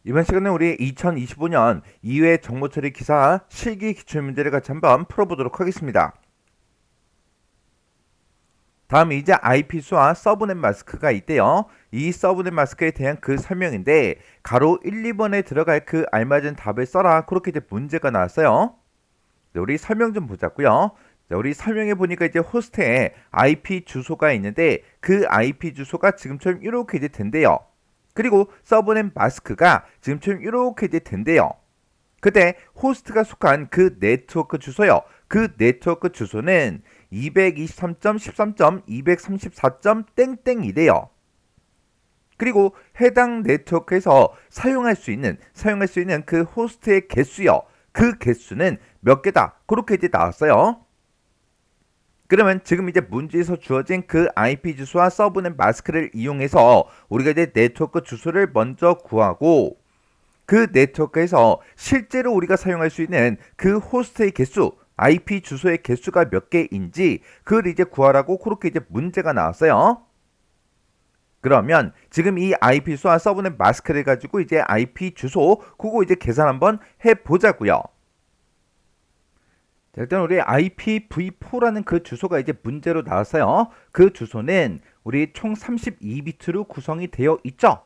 이번 시간에 우리 2025년 2회 정보처리 기사 실기 기출문제를 같이 한번 풀어보도록 하겠습니다. 다음 이제 아이피수와 서브넷 마스크가 있대요. 이 서브넷 마스크에 대한 그 설명인데 가로 1, 2번에 들어갈 그 알맞은 답을 써라. 그렇게 이제 문제가 나왔어요. 네, 우리 설명 좀 보자고요. 자, 우리 설명해 보니까 이제 호스트에 IP 주소가 있는데 그 IP 주소가 지금처럼 이렇게 이제 된대요. 그리고 서브넷 마스크가 지금처럼 이렇게 이제 된대요. 그때 호스트가 속한 그 네트워크 주소요. 그 네트워크 주소는 223.13.234.땡땡이래요. 그리고 해당 네트워크에서 사용할 수 있는 그 호스트의 개수요. 그 개수는 몇 개다. 그렇게 이제 나왔어요. 그러면 지금 이제 문제에서 주어진 그 IP 주소와 서브넷 마스크를 이용해서 우리가 이제 네트워크 주소를 먼저 구하고 그 네트워크에서 실제로 우리가 사용할 수 있는 그 호스트의 개수, IP 주소의 개수가 몇 개인지 그걸 이제 구하라고 그렇게 이제 문제가 나왔어요. 그러면 지금 이 IP 주소와 서브넷 마스크를 가지고 이제 IP 주소 그거 이제 계산 한번 해보자고요. 자, 일단 우리 IPv4라는 그 주소가 이제 문제로 나왔어요. 그 주소는 우리 총 32비트로 구성이 되어 있죠.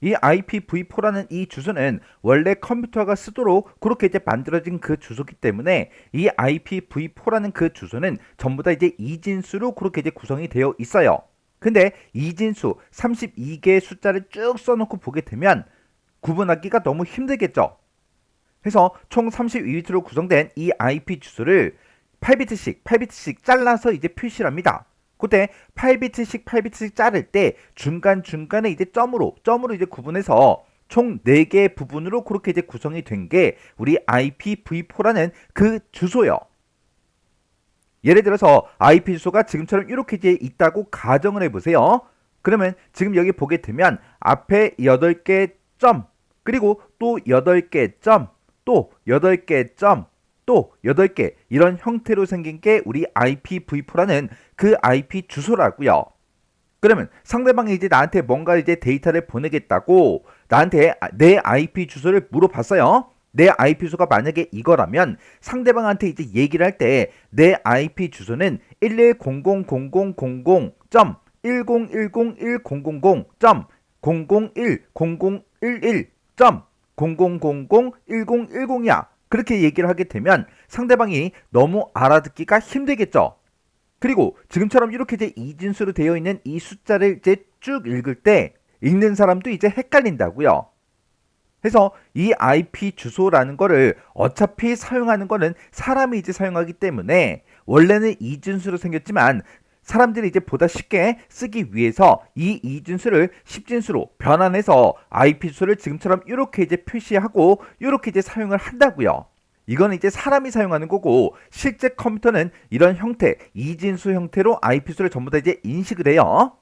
이 IPv4라는 이 주소는 원래 컴퓨터가 쓰도록 그렇게 이제 만들어진 그 주소기 때문에 이 IPv4라는 그 주소는 전부 다 이제 이진수로 그렇게 이제 구성이 되어 있어요. 근데 이진수 32개의 숫자를 쭉 써놓고 보게 되면 구분하기가 너무 힘들겠죠. 그래서 총 32비트로 구성된 이 IP 주소를 8비트씩 잘라서 이제 표시를 합니다. 그때 8비트씩 자를 때 중간중간에 이제 점으로 이제 구분해서 총 4개의 부분으로 그렇게 이제 구성이 된 게 우리 IPv4라는 그 주소요. 예를 들어서 IP 주소가 지금처럼 이렇게 이제 있다고 가정을 해보세요. 그러면 지금 여기 보게 되면 앞에 8개 점, 그리고 또 8개 점, 또 8개 점, 또 8개 이런 형태로 생긴 게 우리 IPv4라는 그 IP 주소라고요. 그러면 상대방이 이제 나한테 뭔가 이제 데이터를 보내겠다고 나한테 내 IP 주소를 물어봤어요. 내 IP 주소가 만약에 이거라면 상대방한테 이제 얘기를 할 때 내 IP 주소는 1100.10.10.0010011.0011.00001010이야. 그렇게 얘기를 하게 되면 상대방이 너무 알아듣기가 힘들겠죠. 그리고 지금처럼 이렇게 이제 이진수로 되어 있는 이 숫자를 이제 쭉 읽을 때 읽는 사람도 이제 헷갈린다고요. 그래서 이 IP 주소라는 거를 어차피 사용하는 거는 사람이 이제 사용하기 때문에 원래는 이진수로 생겼지만 사람들이 이제 보다 쉽게 쓰기 위해서 이 이진수를 십진수로 변환해서 IP 주소를 지금처럼 이렇게 이제 표시하고 이렇게 이제 사용을 한다고요. 이건 이제 사람이 사용하는 거고 실제 컴퓨터는 이런 형태, 이진수 형태로 IP 주소를 전부 다 이제 인식을 해요.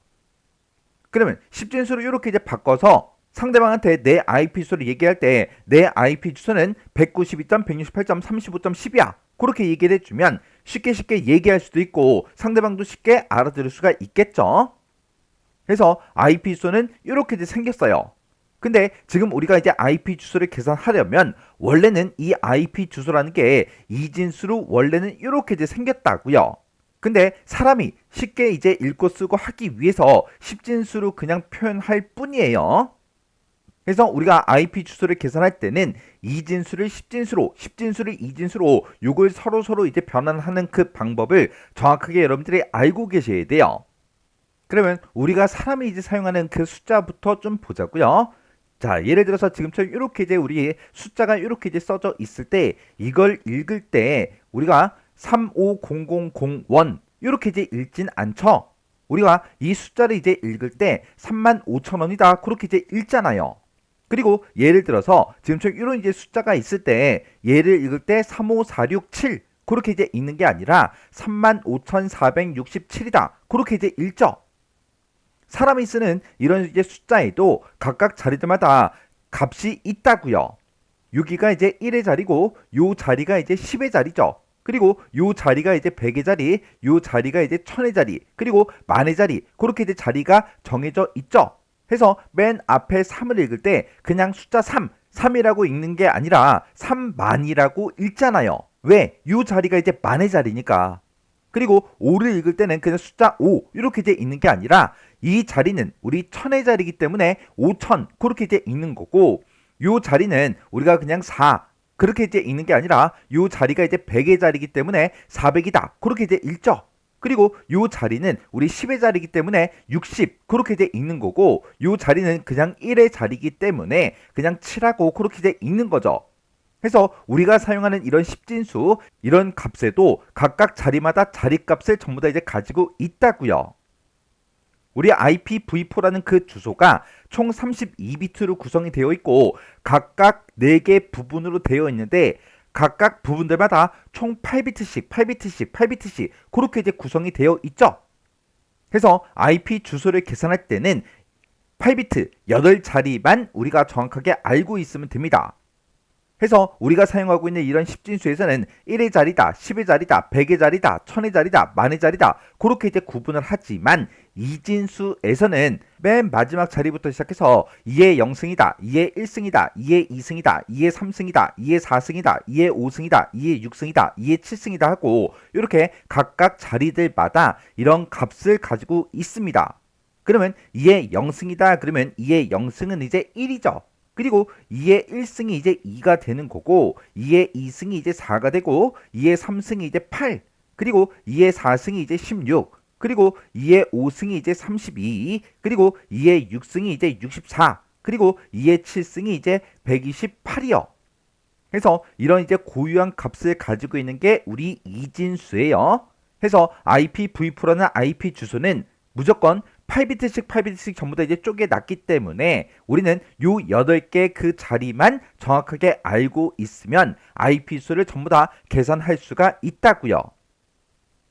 그러면 십진수로 이렇게 이제 바꿔서 상대방한테 내 IP 주소를 얘기할 때 내 IP 주소는 192.168.35.10이야. 그렇게 얘기를 해주면 쉽게 얘기할 수도 있고 상대방도 쉽게 알아들을 수가 있겠죠. 그래서 IP 주소는 이렇게 이제 생겼어요. 근데 지금 우리가 이제 IP 주소를 계산하려면 원래는 이 IP 주소라는 게 이진수로 원래는 이렇게 이제 생겼다고요. 근데 사람이 쉽게 이제 읽고 쓰고 하기 위해서 십진수로 그냥 표현할 뿐이에요. 그래서 우리가 IP 주소를 계산할 때는 이진수를 십진수로, 십진수를 이진수로 이걸 서로 이제 변환하는 그 방법을 정확하게 여러분들이 알고 계셔야 돼요. 그러면 우리가 사람이 이제 사용하는 그 숫자부터 좀 보자고요. 자, 예를 들어서 지금처럼 이렇게 이제 우리 숫자가 이렇게 이제 써져 있을 때 이걸 읽을 때 우리가 350001 이렇게 이제 읽진 않죠. 우리가 이 숫자를 이제 읽을 때 35,000원이다 그렇게 이제 읽잖아요. 그리고 예를 들어서 지금처럼 이런 이제 숫자가 있을 때 얘를 읽을 때 35467 그렇게 이제 읽는 게 아니라 35,467이다 그렇게 이제 읽죠. 사람이 쓰는 이런 이제 숫자에도 각각 자리들마다 값이 있다고요. 여기가 이제 1의 자리고 요 자리가 이제 10의 자리죠. 그리고 요 자리가 이제 100의 자리, 요 자리가 이제 1000의 자리, 그리고 만의 자리 그렇게 이제 자리가 정해져 있죠. 해서 맨 앞에 3을 읽을 때 그냥 숫자 3이라고 읽는 게 아니라 3만이라고 읽잖아요. 왜? 이 자리가 이제 만의 자리니까. 그리고 5를 읽을 때는 그냥 숫자 5 이렇게 이제 읽는 게 아니라 이 자리는 우리 천의 자리이기 때문에 5천 그렇게 이제 읽는 거고, 이 자리는 우리가 그냥 4 그렇게 이제 읽는 게 아니라 이 자리가 이제 100의 자리이기 때문에 400이다 그렇게 이제 읽죠. 그리고 이 자리는 우리 10의 자리이기 때문에 60 그렇게 이제 읽는 거고, 이 자리는 그냥 1의 자리이기 때문에 그냥 7하고 그렇게 이제 읽는 거죠. 해서 우리가 사용하는 이런 십진수, 이런 값에도 각각 자리마다 자리값을 전부 다 이제 가지고 있다고요. 우리 IPv4라는 그 주소가 총 32비트로 구성이 되어 있고 각각 4개 부분으로 되어 있는데 각각 부분들마다 총 8비트씩 그렇게 이제 구성이 되어 있죠. 그래서 IP 주소를 계산할 때는 8비트 8자리만 우리가 정확하게 알고 있으면 됩니다. 해서 우리가 사용하고 있는 이런 십진수에서는 1의 자리다, 10의 자리다, 100의 자리다, 1000의 자리다, 만의 자리다 그렇게 이제 구분을 하지만 이진수에서는 맨 마지막 자리부터 시작해서 2의 0승이다, 2의 1승이다, 2의 2승이다, 2의 3승이다, 2의 4승이다, 2의 5승이다, 2의 6승이다, 2의 7승이다 하고 이렇게 각각 자리들마다 이런 값을 가지고 있습니다. 그러면 2의 0승이다 그러면 2의 0승은 이제 1이죠. 그리고 2의 1승이 이제 2가 되는 거고 2의 2승이 이제 4가 되고 2의 3승이 이제 8 그리고 2의 4승이 이제 16 그리고 2의 5승이 이제 32 그리고 2의 6승이 이제 64 그리고 2의 7승이 이제 128이요. 그래서 이런 이제 고유한 값을 가지고 있는 게 우리 이진수예요. 해서 IPv4라는 IP 주소는 무조건 8비트씩 전부 다 이제 쪼개놨기 때문에 우리는 요 8개 그 자리만 정확하게 알고 있으면 IP 수를 전부 다 계산할 수가 있다고요.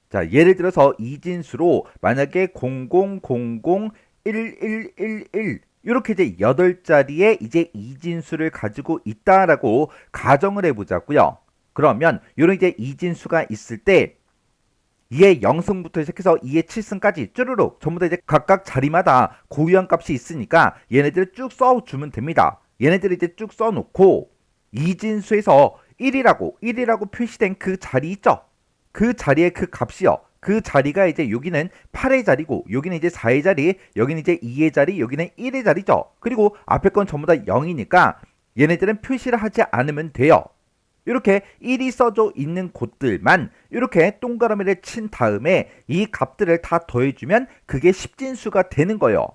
자, 예를 들어서 이진수로 만약에 00001111 이렇게 이제 8자리의 이제 이진수를 가지고 있다라고 가정을 해보자고요. 그러면 이런 이제 이진수가 있을 때 2의 0승부터 시작해서 2의 7승까지 쭈르륵 전부 다 이제 각각 자리마다 고유한 값이 있으니까 얘네들을 쭉 써주면 됩니다. 얘네들을 이제 쭉 써놓고 이진수에서 1이라고 표시된 그 자리 있죠? 그 자리의 그 값이요. 그 자리가 이제 여기는 8의 자리고 여기는 이제 4의 자리, 여기는 이제 2의 자리, 여기는 1의 자리죠. 그리고 앞에 건 전부 다 0이니까 얘네들은 표시를 하지 않으면 돼요. 이렇게 1이 써져 있는 곳들만 이렇게 동그라미를 친 다음에 이 값들을 다 더해주면 그게 십진수가 되는 거예요.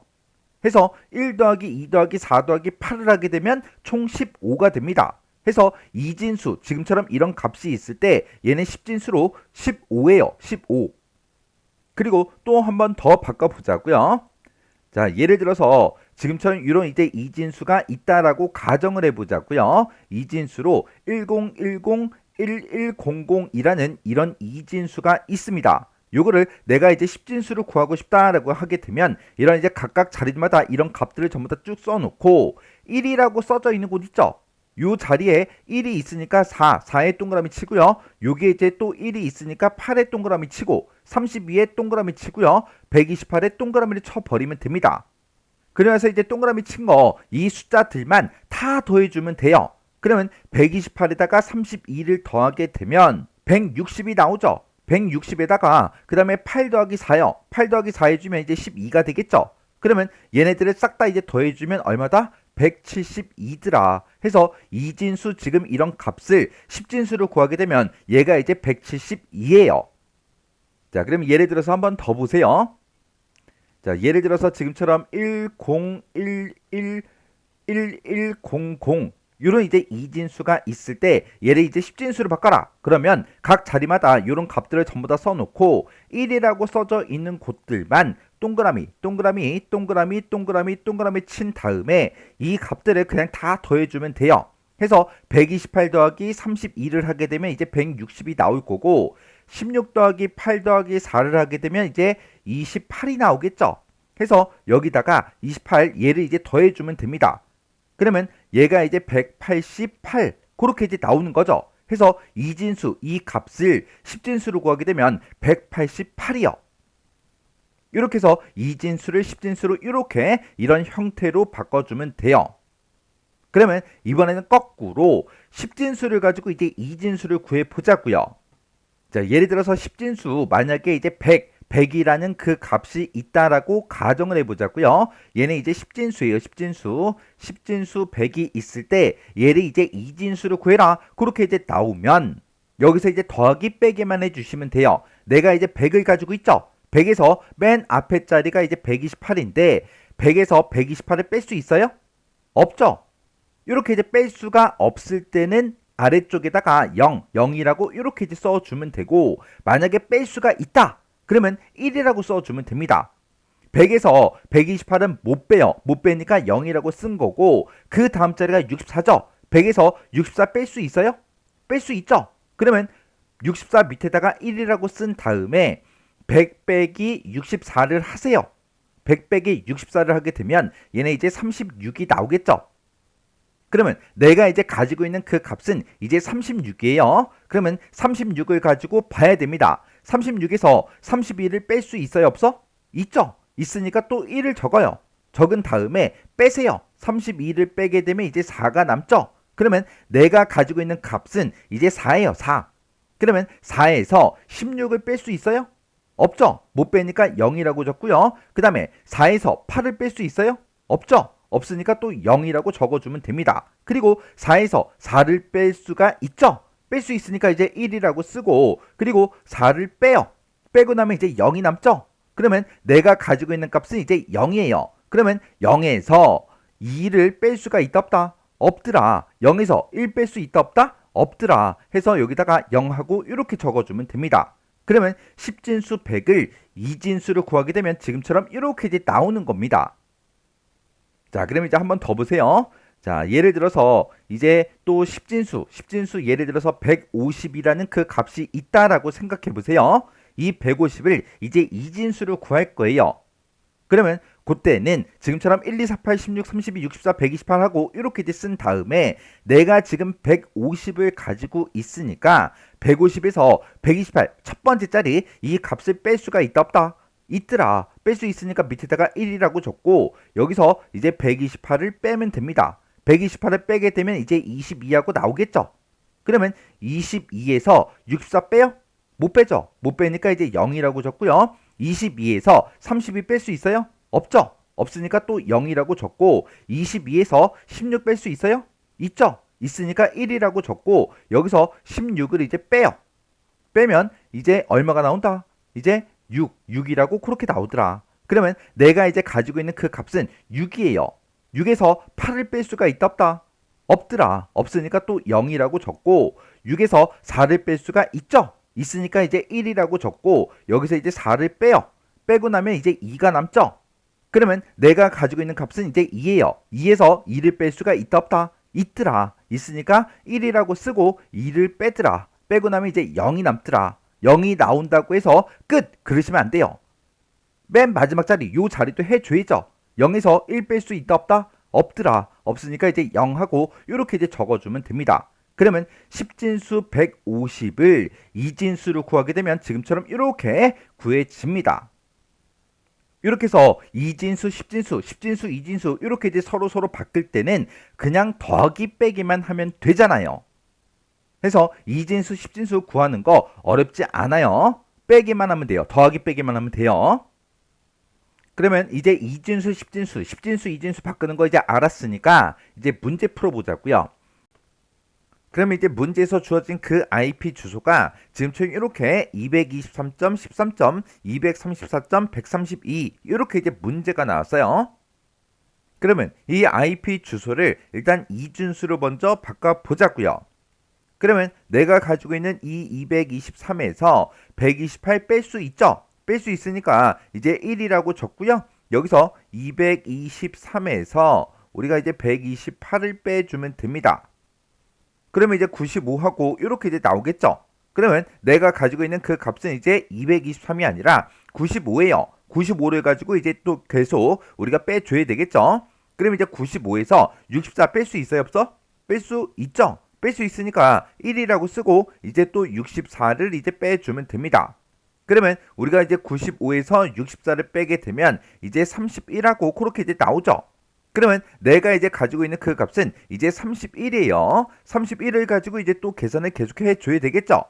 해서 1 더하기 2 더하기 4 더하기 8을 하게 되면 총 15가 됩니다. 해서 이진수 지금처럼 이런 값이 있을 때 얘는 십진수로 15예요. 15. 그리고 또 한 번 더 바꿔보자고요. 자, 예를 들어서 지금처럼 이런 이제 이진수가 있다라고 가정을 해보자고요. 이진수로 10101100이라는 이런 이진수가 있습니다. 요거를 내가 이제 십진수를 구하고 싶다라고 하게 되면 이런 이제 각각 자리마다 이런 값들을 전부 다 쭉 써놓고 1이라고 써져 있는 곳 있죠. 요 자리에 1이 있으니까 4의 동그라미 치고요. 여기에 이제 또 1이 있으니까 8의 동그라미 치고 32의 동그라미 치고요. 128의 동그라미를 쳐버리면 됩니다. 그래서 이제 동그라미 친 거 이 숫자들만 다 더해주면 돼요. 그러면 128에다가 32를 더하게 되면 160이 나오죠. 160에다가 그 다음에 8 더하기 4요. 8 더하기 4 해주면 이제 12가 되겠죠. 그러면 얘네들을 싹 다 이제 더해주면 얼마다? 172더라. 해서 이진수 지금 이런 값을 십진수로 구하게 되면 얘가 이제 172예요. 자, 그럼 예를 들어서 한번 더 보세요. 자, 예를 들어서 지금처럼 10111100 이런 이제 이진수가 있을 때 얘를 이제 십진수로 바꿔라. 그러면 각 자리마다 이런 값들을 전부 다 써놓고 1이라고 써져 있는 곳들만 동그라미 친 다음에 이 값들을 그냥 다 더해주면 돼요. 해서 128 더하기 32를 하게 되면 이제 160이 나올 거고 16 더하기 8 더하기 4를 하게 되면 이제 28이 나오겠죠. 해서 여기다가 28 얘를 이제 더해주면 됩니다. 그러면 얘가 이제 188 그렇게 이제 나오는 거죠. 해서 이진수 이 값을 십진수로 구하게 되면 188이요. 이렇게 해서 이진수를 십진수로 이렇게 이런 형태로 바꿔주면 돼요. 그러면 이번에는 거꾸로 십진수를 가지고 이제 이진수를 구해보자고요. 자, 예를 들어서 십진수 만약에 이제 100이라는 그 값이 있다라고 가정을 해보자고요. 얘는 이제 십진수예요. 십진수 100이 있을 때 얘를 이제 이진수로 구해라. 그렇게 이제 나오면 여기서 이제 더하기 빼기만 해주시면 돼요. 내가 이제 100을 가지고 있죠. 100에서 맨 앞에 자리가 이제 128인데 100에서 128을 뺄 수 있어요? 없죠. 이렇게 이제 뺄 수가 없을 때는 아래쪽에다가 0이라고 이렇게 이제 써주면 되고, 만약에 뺄 수가 있다 그러면 1이라고 써주면 됩니다. 100에서 128은 못 빼요. 못 빼니까 0이라고 쓴 거고, 그 다음 자리가 64죠. 100에서 64 뺄 수 있어요? 뺄 수 있죠. 그러면 64 밑에다가 1이라고 쓴 다음에 100 빼기 64를 하세요. 100 빼기 64를 하게 되면 얘네 이제 36이 나오겠죠. 그러면 내가 이제 가지고 있는 그 값은 이제 36이에요. 그러면 36을 가지고 봐야 됩니다. 36에서 32를 뺄 수 있어요? 없어? 있죠. 있으니까 또 1을 적어요. 적은 다음에 빼세요. 32를 빼게 되면 이제 4가 남죠. 그러면 내가 가지고 있는 값은 이제 4예요. 4. 그러면 4에서 16을 뺄 수 있어요? 없죠. 못 빼니까 0이라고 적고요. 그 다음에 4에서 8을 뺄 수 있어요? 없죠. 없으니까 또 0이라고 적어주면 됩니다. 그리고 4에서 4를 뺄 수가 있죠. 뺄 수 있으니까 이제 1이라고 쓰고, 그리고 4를 빼요. 빼고 나면 이제 0이 남죠. 그러면 내가 가지고 있는 값은 이제 0이에요. 그러면 0에서 2를 뺄 수가 있다 없다? 없더라. 0에서 1 뺄 수 있다 없다? 없더라. 해서 여기다가 0하고 이렇게 적어주면 됩니다. 그러면 십진수 100을 이진수로 구하게 되면 지금처럼 이렇게 이제 나오는 겁니다. 자, 그럼 이제 한번 더 보세요. 자, 예를 들어서 이제 또 십진수 예를 들어서 150이라는 그 값이 있다라고 생각해 보세요. 이 150을 이제 이진수로 구할 거예요. 그러면 그때는 지금처럼 1, 2, 4, 8, 16, 32, 64, 128 하고 이렇게 이제 쓴 다음에 내가 지금 150을 가지고 있으니까 150에서 128 첫 번째 자리 이 값을 뺄 수가 있다 없다? 있더라. 뺄 수 있으니까 밑에다가 1이라고 적고, 여기서 이제 128을 빼면 됩니다. 128을 빼게 되면 이제 22하고 나오겠죠. 그러면 22에서 64 빼요? 못 빼죠. 못 빼니까 이제 0이라고 적고요. 22에서 32 뺄 수 있어요? 없죠. 없으니까 또 0이라고 적고, 22에서 16 뺄 수 있어요? 있죠. 있으니까 1이라고 적고, 여기서 16을 이제 빼요. 빼면 이제 얼마가 나온다? 이제 6이라고 그렇게 나오더라. 그러면 내가 이제 가지고 있는 그 값은 6이에요. 6에서 8을 뺄 수가 있다 없다? 없더라. 없으니까 또 0이라고 적고, 6에서 4를 뺄 수가 있죠? 있으니까 이제 1이라고 적고, 여기서 이제 4를 빼요. 빼고 나면 이제 2가 남죠? 그러면 내가 가지고 있는 값은 이제 2예요. 2에서 2를 뺄 수가 있다 없다? 있더라. 있으니까 1이라고 쓰고 2를 빼더라. 빼고 나면 이제 0이 남더라. 0이 나온다고 해서 끝! 그러시면 안 돼요. 맨 마지막 자리 요 자리도 해줘야죠. 0에서 1 뺄 수 있다 없다? 없더라. 없으니까 이제 0하고 이렇게 이제 적어주면 됩니다. 그러면 십진수 150을 이진수로 구하게 되면 지금처럼 이렇게 구해집니다. 이렇게 해서 이진수, 십진수, 이진수 이렇게 이제 서로 바뀔 때는 그냥 더하기 빼기만 하면 되잖아요. 그래서 이진수, 십진수 구하는 거 어렵지 않아요. 빼기만 하면 돼요. 더하기 빼기만 하면 돼요. 그러면 이제 이진수, 십진수, 이진수 바꾸는 거 이제 알았으니까 이제 문제 풀어보자고요. 그러면 이제 문제에서 주어진 그 IP 주소가 지금처럼 이렇게 223.13. 234.132 이렇게 이제 문제가 나왔어요. 그러면 이 IP 주소를 일단 이진수로 먼저 바꿔보자고요. 그러면 내가 가지고 있는 이 223에서 128 뺄 수 있죠? 뺄 수 있으니까 이제 1이라고 적고요. 여기서 223에서 우리가 이제 128을 빼주면 됩니다. 그러면 이제 95하고 이렇게 이제 나오겠죠? 그러면 내가 가지고 있는 그 값은 이제 223이 아니라 95예요. 95를 가지고 이제 또 계속 우리가 빼줘야 되겠죠? 그럼 이제 95에서 64 뺄 수 있어요? 없어? 뺄 수 있죠? 뺄 수 있으니까 1이라고 쓰고 이제 또 64를 이제 빼주면 됩니다. 그러면 우리가 이제 95에서 64를 빼게 되면 이제 31하고 그렇게 이제 나오죠. 그러면 내가 이제 가지고 있는 그 값은 이제 31이에요. 31을 가지고 이제 또 계산을 계속해 줘야 되겠죠.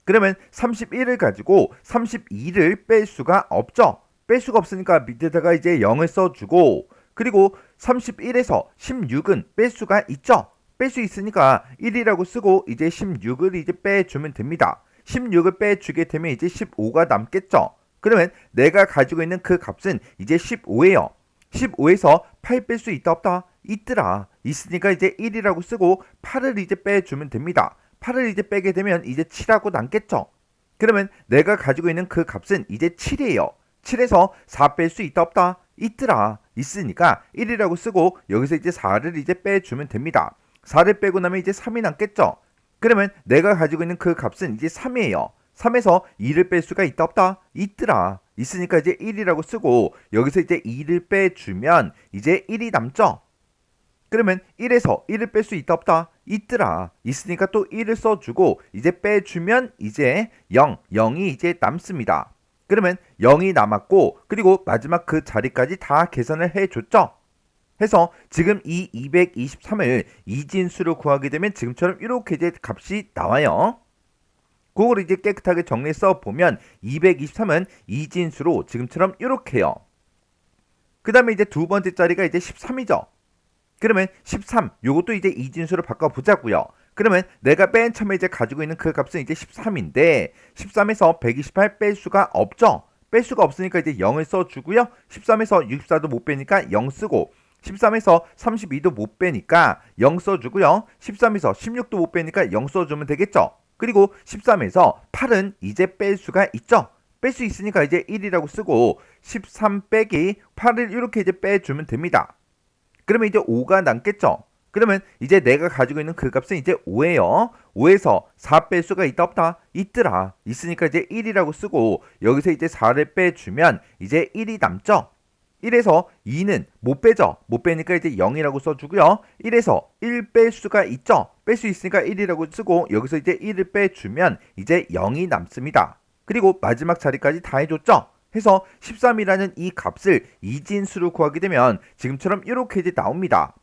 그러면 31을 가지고 32를 뺄 수가 없죠. 뺄 수가 없으니까 밑에다가 이제 0을 써주고, 그리고 31에서 16은 뺄 수가 있죠. 뺄 수 있으니까 1이라고 쓰고 이제 16을 이제 빼주면 됩니다. 16을 빼주게 되면 이제 15가 남겠죠. 그러면 내가 가지고 있는 그 값은 이제 15예요. 15에서 8 뺄 수 있다 없다? 있더라. 있으니까 이제 1이라고 쓰고 8을 이제 빼주면 됩니다. 8을 이제 빼게 되면 이제 7하고 남겠죠. 그러면 내가 가지고 있는 그 값은 이제 7이에요. 7에서 4 뺄 수 있다 없다? 있더라. 있으니까 1이라고 쓰고 여기서 이제 4를 이제 빼주면 됩니다. 4를 빼고 나면 이제 3이 남겠죠. 그러면 내가 가지고 있는 그 값은 이제 3이에요. 3에서 2를 뺄 수가 있다 없다? 있더라. 있으니까 이제 1이라고 쓰고 여기서 이제 2를 빼주면 이제 1이 남죠. 그러면 1에서 1을 뺄 수 있다 없다? 있더라. 있으니까 또 1을 써주고 이제 빼주면 이제 0이 이제 남습니다. 그러면 0이 남았고, 그리고 마지막 그 자리까지 다 계산을 해줬죠. 해서 지금 이 223을 이진수로 구하게 되면 지금처럼 이렇게 이제 값이 나와요. 그걸 이제 깨끗하게 정리해서 보면 223은 이진수로 지금처럼 이렇게요. 그 다음에 이제 두 번째 자리가 이제 13이죠. 그러면 13, 요것도 이제 이진수로 바꿔보자고요. 그러면 내가 맨 처음에 이제 가지고 있는 그 값은 이제 13인데 13에서 128 뺄 수가 없죠. 뺄 수가 없으니까 이제 0을 써주고요. 13에서 64도 못 빼니까 0 쓰고, 13에서 32도 못 빼니까 0 써주고요. 13에서 16도 못 빼니까 0 써주면 되겠죠. 그리고 13에서 8은 이제 뺄 수가 있죠. 뺄 수 있으니까 이제 1이라고 쓰고 13 빼기 8을 이렇게 이제 빼주면 됩니다. 그러면 이제 5가 남겠죠. 그러면 이제 내가 가지고 있는 그 값은 이제 5예요. 5에서 4 뺄 수가 있다 없다? 있더라. 있으니까 이제 1이라고 쓰고 여기서 이제 4를 빼주면 이제 1이 남죠. 1에서 2는 못 빼죠. 못 빼니까 이제 0이라고 써주고요. 1에서 1 뺄 수가 있죠. 뺄 수 있으니까 1이라고 쓰고 여기서 이제 1을 빼주면 이제 0이 남습니다. 그리고 마지막 자리까지 다 해줬죠. 해서 13이라는 이 값을 이진수로 구하게 되면 지금처럼 이렇게 이제 나옵니다.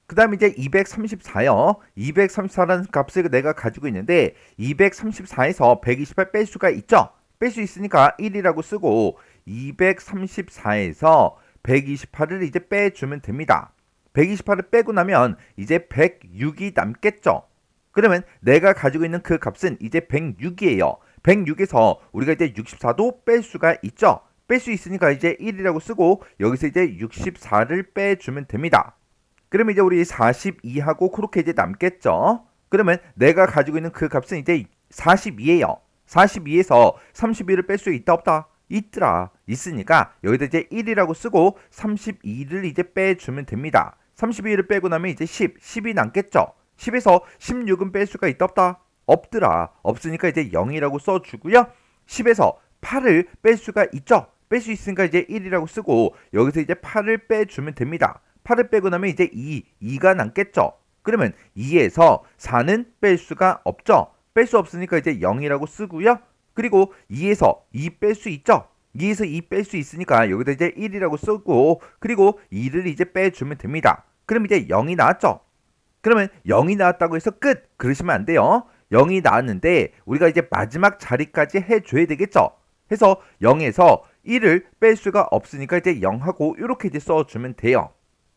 그 다음에 이제 234요. 234라는 값을 내가 가지고 있는데 234에서 128 뺄 수가 있죠. 뺄 수 있으니까 1이라고 쓰고 234에서 128을 이제 빼주면 됩니다. 128을 빼고 나면 이제 106이 남겠죠. 그러면 내가 가지고 있는 그 값은 이제 106이에요. 106에서 우리가 이제 64도 뺄 수가 있죠. 뺄 수 있으니까 이제 1이라고 쓰고 여기서 이제 64를 빼주면 됩니다. 그러면 이제 우리 42하고 그렇게 이제 남겠죠. 그러면 내가 가지고 있는 그 값은 이제 42예요. 42에서 31을 뺄 수 있다 없다? 있더라. 있으니까 여기다 이제 1이라고 쓰고 32를 이제 빼주면 됩니다. 32를 빼고 나면 이제 10이 남겠죠. 10에서 16은 뺄 수가 있다 없다? 없더라. 없으니까 이제 0이라고 써주고요. 10에서 8을 뺄 수가 있죠. 뺄 수 있으니까 이제 1이라고 쓰고 여기서 이제 8을 빼주면 됩니다. 8을 빼고 나면 이제 2가 남겠죠. 그러면 2에서 4는 뺄 수가 없죠. 뺄 수 없으니까 이제 0이라고 쓰고요. 그리고 2에서 2 뺄 수 있죠. 2에서 2 뺄 수 있으니까 여기다 이제 1이라고 쓰고 그리고 2를 이제 빼주면 됩니다. 그럼 이제 0이 나왔죠. 그러면 0이 나왔다고 해서 끝! 그러시면 안 돼요. 0이 나왔는데 우리가 이제 마지막 자리까지 해줘야 되겠죠. 해서 0에서 1을 뺄 수가 없으니까 이제 0하고 이렇게 이제 써주면 돼요.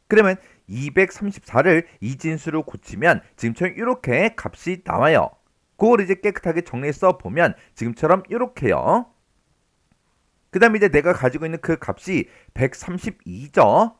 그러면 234를 이진수로 고치면 지금처럼 이렇게 값이 나와요. 그걸 이제 깨끗하게 정리해서 보면 지금처럼 이렇게요. 그 다음에 이제 내가 가지고 있는 그 값이 132죠.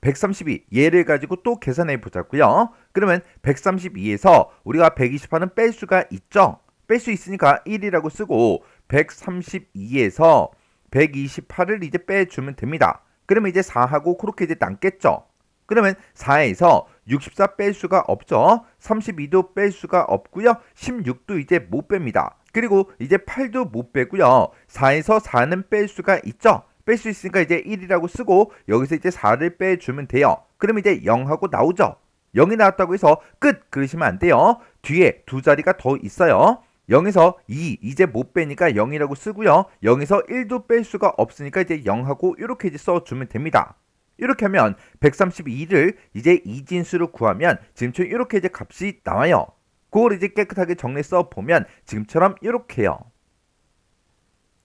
132 얘를 가지고 또 계산해 보자고요. 그러면 132에서 우리가 128은 뺄 수가 있죠. 뺄 수 있으니까 1이라고 쓰고 132에서 128을 이제 빼주면 됩니다. 그러면 이제 4하고 그렇게 이제 남겠죠. 그러면 4에서 64 뺄 수가 없죠. 32도 뺄 수가 없고요. 16도 이제 못 뺍니다. 그리고 이제 8도 못 빼고요. 4에서 4는 뺄 수가 있죠. 뺄 수 있으니까 이제 1이라고 쓰고 여기서 이제 4를 빼주면 돼요. 그러면 이제 0하고 나오죠. 0이 나왔다고 해서 끝! 그러시면 안 돼요. 뒤에 두 자리가 더 있어요. 0에서 2 이제 못 빼니까 0이라고 쓰고요. 0에서 1도 뺄 수가 없으니까 이제 0하고 이렇게 이제 써주면 됩니다. 이렇게 하면 132를 이제 이진수로 구하면 지금처럼 이렇게 이제 값이 나와요. 그걸 이제 깨끗하게 정리 써보면 지금처럼 이렇게요.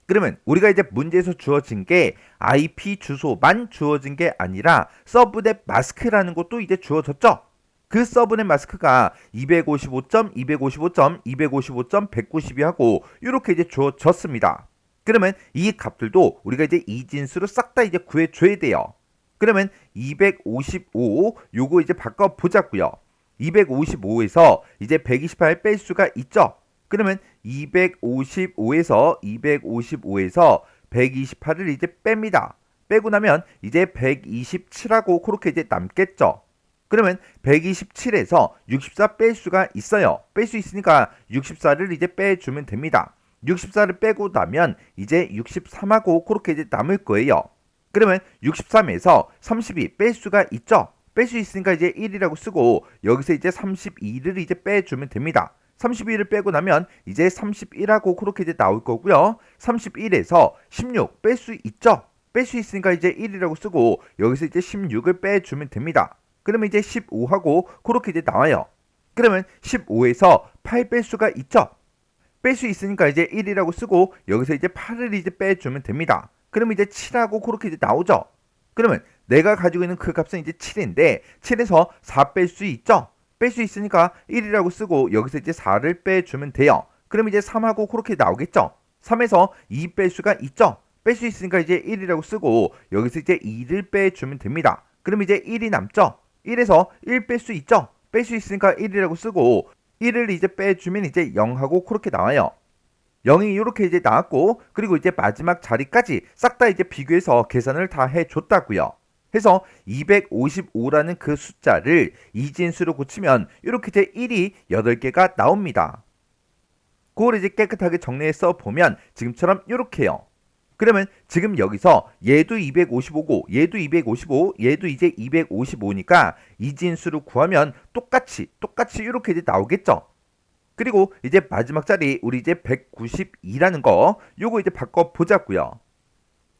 그러면 우리가 이제 문제에서 주어진 게 IP 주소만 주어진 게 아니라 서브넷 마스크라는 것도 이제 주어졌죠. 그 서브넷 마스크가 255점, 255점, 255점, 192하고 이렇게 이제 주어졌습니다. 그러면 이 값들도 우리가 이제 이진수로 싹 다 이제 구해줘야 돼요. 그러면 255 요거 이제 바꿔 보자고요. 255에서 이제 128 뺄 수가 있죠. 그러면 255에서 128을 이제 뺍니다. 빼고 나면 이제 127하고 그렇게 이제 남겠죠. 그러면 127에서 64 뺄 수가 있어요. 뺄 수 있으니까 64를 이제 빼주면 됩니다. 64를 빼고 나면 이제 63하고 그렇게 이제 남을 거예요. 그러면 63에서 32 뺄 수가 있죠. 뺄 수 있으니까 이제 1이라고 쓰고 여기서 이제 32를 이제 빼주면 됩니다. 32를 빼고 나면 이제 31하고 그렇게 이제 나올 거고요. 31에서 16 뺄 수 있죠. 뺄 수 있으니까 이제 1이라고 쓰고 여기서 이제 16을 빼주면 됩니다. 그러면 이제 15하고 그렇게 이제 나와요. 그러면 15에서 8 뺄 수가 있죠. 뺄 수 있으니까 이제 1이라고 쓰고 여기서 이제 8을 이제 빼주면 됩니다. 그러면 이제 7하고 그렇게 이제 나오죠. 그러면 내가 가지고 있는 그 값은 이제 7인데 7에서 4 뺄 수 있죠. 뺄 수 있으니까 1이라고 쓰고 여기서 이제 4를 빼주면 돼요. 그럼 이제 3하고 그렇게 나오겠죠. 3에서 2 뺄 수가 있죠. 뺄 수 있으니까 이제 1이라고 쓰고 여기서 이제 2를 빼주면 됩니다. 그럼 이제 1이 남죠. 1에서 1 뺄 수 있죠. 뺄 수 있으니까 1이라고 쓰고 1을 이제 빼주면 이제 0하고 그렇게 나와요. 0이 이렇게 이제 나왔고 그리고 이제 마지막 자리까지 싹 다 이제 비교해서 계산을 다 해줬다고요. 해서 255라는 그 숫자를 이진수로 고치면 이렇게 이제 1이 8개가 나옵니다. 그걸 이제 깨끗하게 정리해서 보면 지금처럼 이렇게요. 그러면 지금 여기서 얘도 255고 얘도 255 얘도 이제 255니까 이진수로 구하면 똑같이 이렇게 이제 나오겠죠. 그리고 이제 마지막 자리 우리 이제 192라는 거 요거 이제 바꿔 보자고요.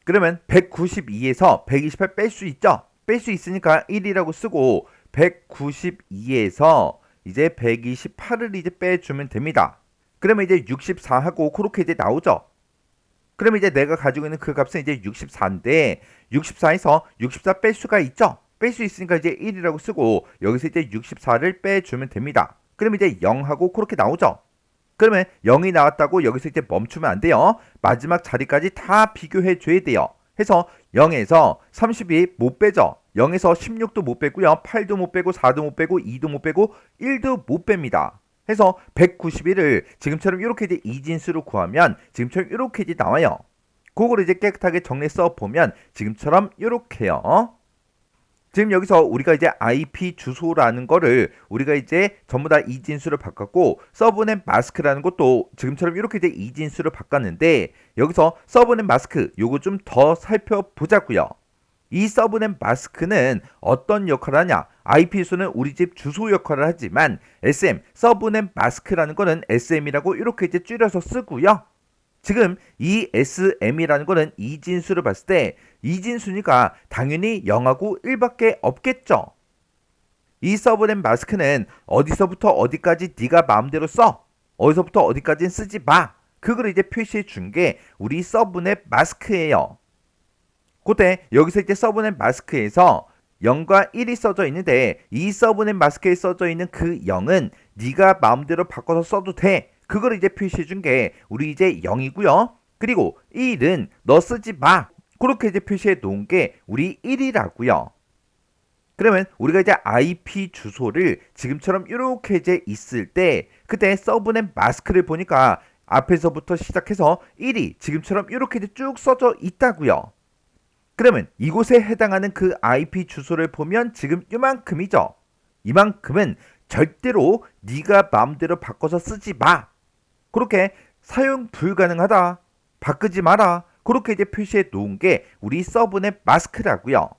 그러면 192에서 128 뺄 수 있죠? 뺄 수 있으니까 1이라고 쓰고 192에서 이제 128을 이제 빼주면 됩니다. 그러면 이제 64하고 그렇게 이제 나오죠? 그러면 이제 내가 가지고 있는 그 값은 이제 64인데 64에서 64 뺄 수가 있죠? 뺄 수 있으니까 이제 1이라고 쓰고 여기서 이제 64를 빼주면 됩니다. 그러면 이제 0하고 그렇게 나오죠? 그러면 0이 나왔다고 여기서 이제 멈추면 안 돼요. 마지막 자리까지 다 비교해 줘야 돼요. 해서 0에서 32 못 빼죠. 0에서 16도 못 빼고요. 8도 못 빼고 4도 못 빼고 2도 못 빼고 1도 못 뺍니다. 해서 191을 지금처럼 이렇게 이제 이진수로 구하면 지금처럼 이렇게 이제 나와요. 그걸 이제 깨끗하게 정리 써 보면 지금처럼 이렇게요. 지금 여기서 우리가 이제 IP 주소라는 거를 우리가 이제 전부 다 이진수로 바꿨고 서브넷 마스크라는 것도 지금처럼 이렇게 이제 이진수로 바꿨는데 여기서 서브넷 마스크 요거 좀 더 살펴보자고요. 이 서브넷 마스크는 어떤 역할을 하냐? IP 주소는 우리 집 주소 역할을 하지만 SM 서브넷 마스크라는 거는 SM이라고 이렇게 이제 줄여서 쓰고요. 지금 이 SM이라는 거는 이진수를 봤을 때 이진수니까 당연히 0하고 1밖에 없겠죠. 이 서브넷 마스크는 어디서부터 어디까지 네가 마음대로 써. 어디서부터 어디까지는 쓰지 마. 그걸 이제 표시해 준 게 우리 서브넷 마스크예요. 그때 여기서 이제 서브넷 마스크에서 0과 1이 써져 있는데 이 서브넷 마스크에 써져 있는 그 0은 네가 마음대로 바꿔서 써도 돼. 그걸 이제 표시해 준 게 우리 이제 0이고요. 그리고 1은 너 쓰지 마. 그렇게 이제 표시해 놓은 게 우리 1이라고요. 그러면 우리가 이제 IP 주소를 지금처럼 이렇게 이제 있을 때 그때 서브넷 마스크를 보니까 앞에서부터 시작해서 1이 지금처럼 이렇게 이제 쭉 써져 있다고요. 그러면 이곳에 해당하는 그 IP 주소를 보면 지금 이만큼이죠. 이만큼은 절대로 네가 마음대로 바꿔서 쓰지 마. 그렇게 사용 불가능하다. 바꾸지 마라. 그렇게 이제 표시해 놓은 게 우리 서브넷 마스크라고요.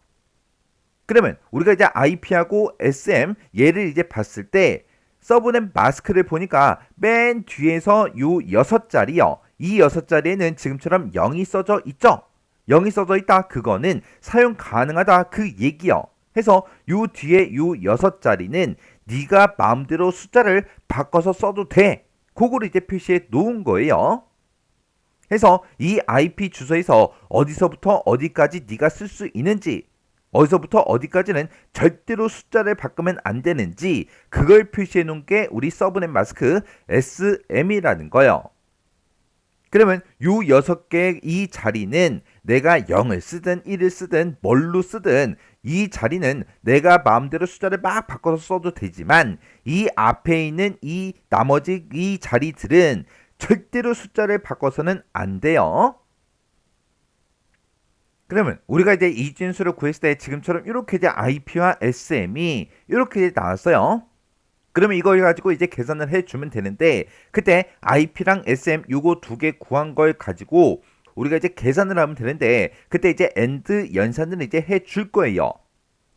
그러면 우리가 이제 IP하고 SM 얘를 이제 봤을 때 서브넷 마스크를 보니까 맨 뒤에서 요 6자리요. 이 6자리에는 지금처럼 0이 써져 있죠? 0이 써져 있다. 그거는 사용 가능하다. 그 얘기요. 해서 요 뒤에 요 6자리는 네가 마음대로 숫자를 바꿔서 써도 돼. 그거를 이제 표시해 놓은 거예요. 해서 이 IP 주소에서 어디서부터 어디까지 네가 쓸 수 있는지, 어디서부터 어디까지는 절대로 숫자를 바꾸면 안 되는지 그걸 표시해 놓은 게 우리 서브넷 마스크 SM이라는 거예요. 그러면 요 6개의 이 자리는 내가 0을 쓰든 1을 쓰든 뭘로 쓰든 이 자리는 내가 마음대로 숫자를 막 바꿔서 써도 되지만 이 앞에 있는 이 나머지 이 자리들은 절대로 숫자를 바꿔서는 안 돼요. 그러면 우리가 이제 이진수를 구했을 때 지금처럼 이렇게 이제 IP와 SM이 이렇게 나왔어요. 그러면 이걸 가지고 이제 계산을 해주면 되는데 그때 IP랑 SM 요거 두 개 구한 걸 가지고 우리가 이제 계산을 하면 되는데 그때 이제 AND 연산을 이제 해줄 거예요.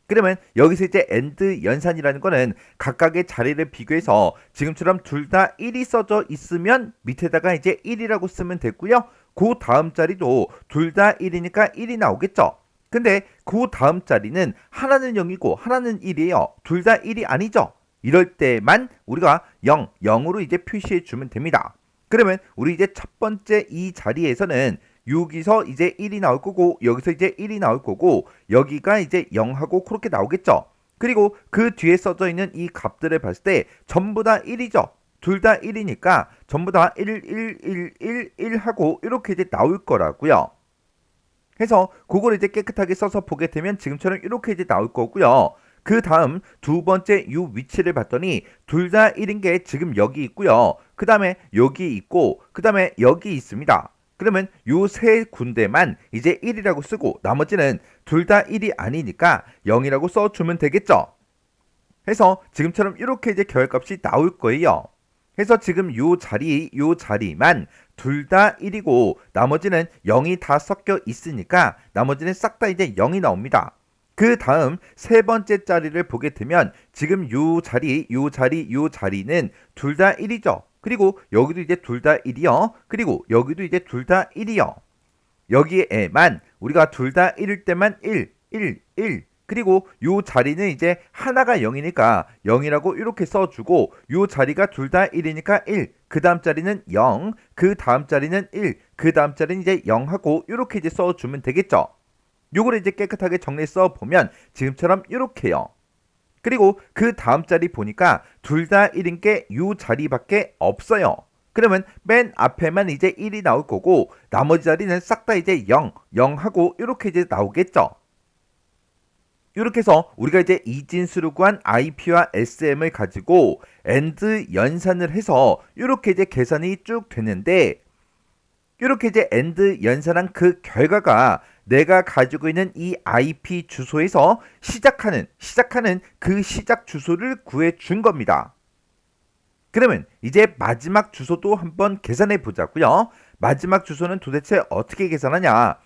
그러면 여기서 이제 AND 연산이라는 거는 각각의 자리를 비교해서 지금처럼 둘 다 1이 써져 있으면 밑에다가 이제 1이라고 쓰면 되고요. 그 다음 자리도 둘 다 1이니까 1이 나오겠죠. 근데 그 다음 자리는 하나는 0이고 하나는 1이에요. 둘 다 1이 아니죠. 이럴 때만 우리가 0, 0으로 이제 표시해 주면 됩니다. 그러면 우리 이제 첫 번째 이 자리에서는 여기서 이제 1이 나올 거고 여기서 이제 1이 나올 거고 여기가 이제 0하고 그렇게 나오겠죠. 그리고 그 뒤에 써져 있는 이 값들을 봤을 때 전부 다 1이죠. 둘 다 1이니까 전부 다 1, 1, 1, 1 하고 이렇게 이제 나올 거라고요. 해서 그걸 이제 깨끗하게 써서 보게 되면 지금처럼 이렇게 이제 나올 거고요. 그 다음 두 번째 이 위치를 봤더니 둘 다 1인 게 지금 여기 있고요. 그 다음에 여기 있고 그 다음에 여기 있습니다. 그러면 요 세 군데만 이제 1이라고 쓰고 나머지는 둘 다 1이 아니니까 0이라고 써주면 되겠죠. 해서 지금처럼 이렇게 이제 결값이 나올 거예요. 해서 지금 요 자리만 둘 다 1이고 나머지는 0이 다 섞여 있으니까 나머지는 싹 다 이제 0이 나옵니다. 그 다음 세 번째 자리를 보게 되면 지금 요 자리는 둘 다 1이죠. 그리고 여기도 이제 둘 다 1이요. 그리고 여기도 이제 둘 다 1이요. 여기에만 우리가 둘 다 1일 때만 1, 1, 1. 그리고 요 자리는 이제 하나가 0이니까 0이라고 이렇게 써주고 요 자리가 둘 다 1이니까 1. 그 다음 자리는 0. 그 다음 자리는 1. 그 다음 자리는 이제 0하고 이렇게 이제 써주면 되겠죠. 요거를 이제 깨끗하게 정리해서 보면 지금처럼 이렇게요. 그리고 그 다음 자리 보니까 둘 다 1인 게 요 자리밖에 없어요. 그러면 맨 앞에만 이제 1이 나올 거고 나머지 자리는 싹 다 이제 0, 0하고 이렇게 이제 나오겠죠. 이렇게 해서 우리가 이제 이진수를 구한 IP와 SM을 가지고 AND 연산을 해서 이렇게 이제 계산이 쭉 되는데 이렇게 이제 AND 연산한 그 결과가 내가 가지고 있는 이 IP 주소에서 시작하는 그 시작 주소를 구해 준 겁니다. 그러면 이제 마지막 주소도 한번 계산해 보자고요. 마지막 주소는 도대체 어떻게 계산하냐?